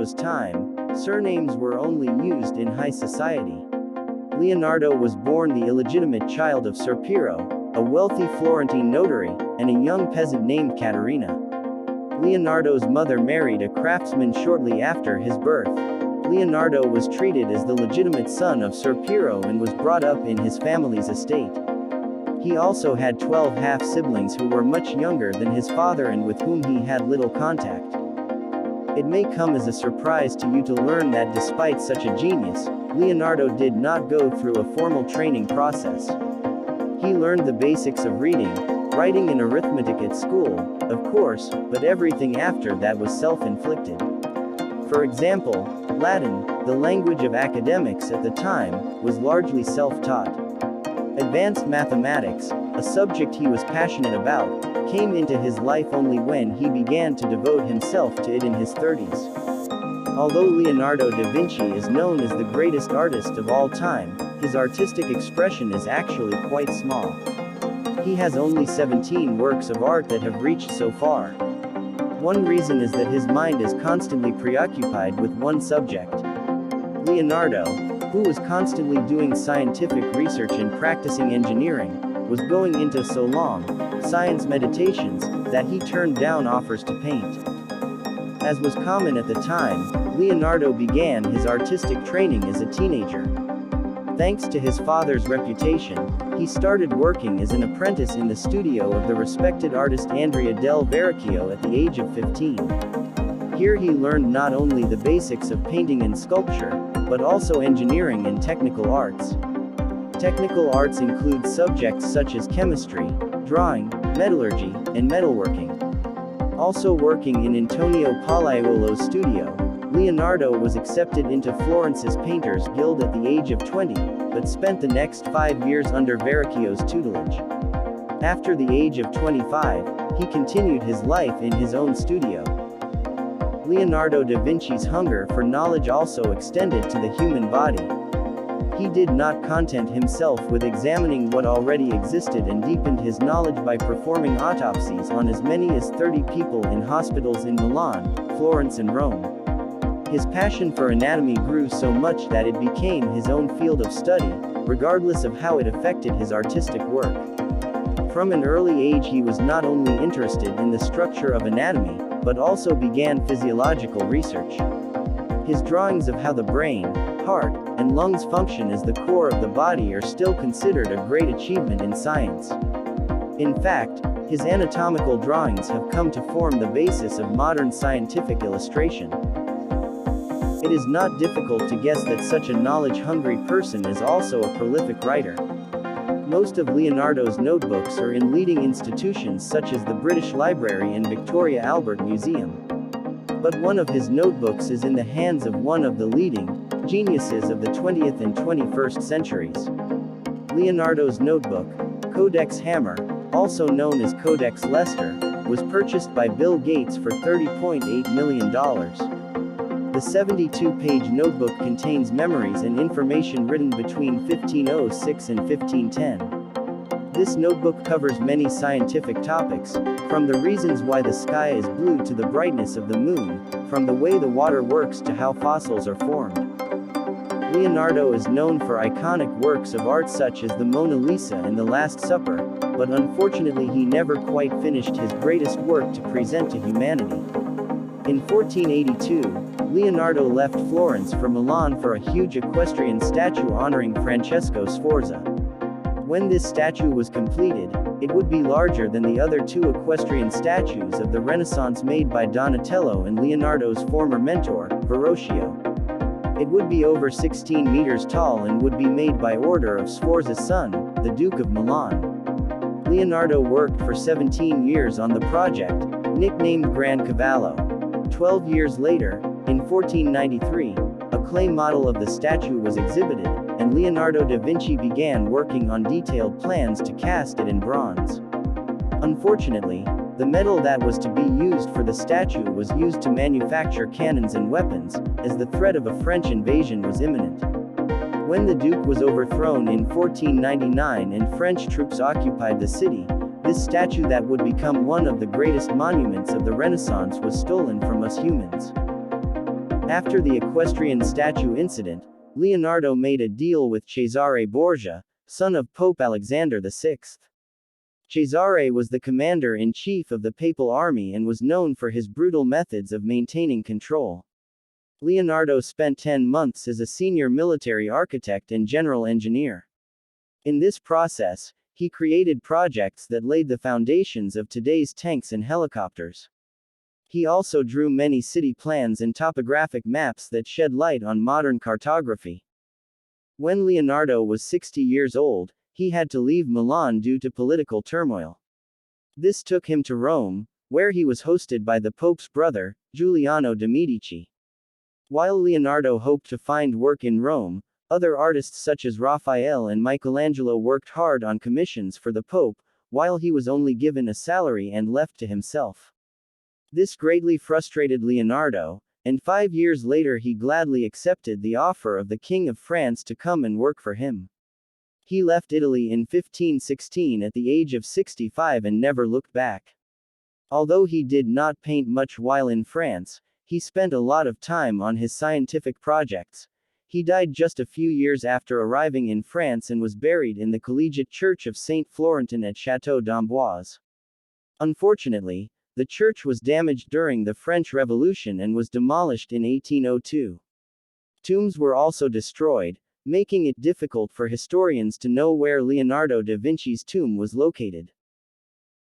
Leonardo's time, surnames were only used in high society. Leonardo was born the illegitimate child of Ser Piero, a wealthy Florentine notary, and a young peasant named Caterina. Leonardo's mother married a craftsman shortly after his birth. Leonardo was treated as the legitimate son of Ser Piero and was brought up in his family's estate. He also had 12 half-siblings who were much younger than his father and with whom he had little contact. It may come as a surprise to you to learn that despite such a genius, Leonardo did not go through a formal training process. He learned the basics of reading, writing and arithmetic at school, of course, but everything after that was self-inflicted. For example, Latin, the language of academics at the time, was largely self-taught. Advanced mathematics, a subject he was passionate about, came into his life only when he began to devote himself to it in his 30s. Although Leonardo da Vinci is known as the greatest artist of all time, his artistic expression is actually quite small. He has only 17 works of art that have reached so far. One reason is that his mind is constantly preoccupied with one subject. Leonardo, who was constantly doing scientific research and practicing engineering, was going into so long science meditations that he turned down offers to paint. As was common at the time, Leonardo began his artistic training as a teenager. Thanks to his father's reputation, he started working as an apprentice in the studio of the respected artist Andrea del Verrocchio at the age of 15. Here he learned not only the basics of painting and sculpture, but also engineering and technical arts. Technical arts include subjects such as chemistry, drawing, metallurgy, and metalworking. Also working in Antonio Palaiolo's studio, Leonardo was accepted into Florence's Painters Guild at the age of 20, but spent the next 5 years under Verrocchio's tutelage. After the age of 25, he continued his life in his own studio. Leonardo da Vinci's hunger for knowledge also extended to the human body. He did not content himself with examining what already existed and deepened his knowledge by performing autopsies on as many as 30 people in hospitals in Milan, Florence and Rome. His passion for anatomy grew so much that it became his own field of study, regardless of how it affected his artistic work. From an early age he was not only interested in the structure of anatomy, but also began physiological research. His drawings of how the brain, heart, and lungs function as the core of the body are still considered a great achievement in science. In fact, his anatomical drawings have come to form the basis of modern scientific illustration. It is not difficult to guess that such a knowledge-hungry person is also a prolific writer. Most of Leonardo's notebooks are in leading institutions such as the British Library and Victoria Albert Museum. But one of his notebooks is in the hands of one of the leading geniuses of the 20th and 21st centuries. Leonardo's notebook, Codex Hammer, also known as Codex Leicester, was purchased by Bill Gates for $30.8 million. The 72-page notebook contains memories and information written between 1506 and 1510. This notebook covers many scientific topics, from the reasons why the sky is blue to the brightness of the moon, from the way the water works to how fossils are formed. Leonardo is known for iconic works of art such as the Mona Lisa and the Last Supper, but unfortunately he never quite finished his greatest work to present to humanity. In 1482, Leonardo left Florence for Milan for a huge equestrian statue honoring Francesco Sforza. When this statue was completed, it would be larger than the other two equestrian statues of the Renaissance made by Donatello and Leonardo's former mentor, Verrocchio. It would be over 16 meters tall and would be made by order of Sforza's son, the Duke of Milan. Leonardo worked for 17 years on the project, nicknamed Gran Cavallo. 12 years later, in 1493, a clay model of the statue was exhibited, and Leonardo da Vinci began working on detailed plans to cast it in bronze. Unfortunately, the metal that was to be used for the statue was used to manufacture cannons and weapons, as the threat of a French invasion was imminent. When the Duke was overthrown in 1499 and French troops occupied the city, this statue that would become one of the greatest monuments of the Renaissance was stolen from us humans. After the equestrian statue incident, Leonardo made a deal with Cesare Borgia, son of Pope Alexander VI. Cesare was the commander-in-chief of the papal army and was known for his brutal methods of maintaining control. Leonardo spent 10 months as a senior military architect and general engineer. In this process, he created projects that laid the foundations of today's tanks and helicopters. He also drew many city plans and topographic maps that shed light on modern cartography. When Leonardo was 60 years old, he had to leave Milan due to political turmoil. This took him to Rome, where he was hosted by the Pope's brother, Giuliano de' Medici. While Leonardo hoped to find work in Rome, other artists such as Raphael and Michelangelo worked hard on commissions for the Pope, while he was only given a salary and left to himself. This greatly frustrated Leonardo, and 5 years later he gladly accepted the offer of the King of France to come and work for him. He left Italy in 1516 at the age of 65 and never looked back. Although he did not paint much while in France, he spent a lot of time on his scientific projects. He died just a few years after arriving in France and was buried in the collegiate church of Saint Florentin at Château d'Amboise. Unfortunately, the church was damaged during the French Revolution and was demolished in 1802. Tombs were also destroyed, making it difficult for historians to know where Leonardo da Vinci's tomb was located.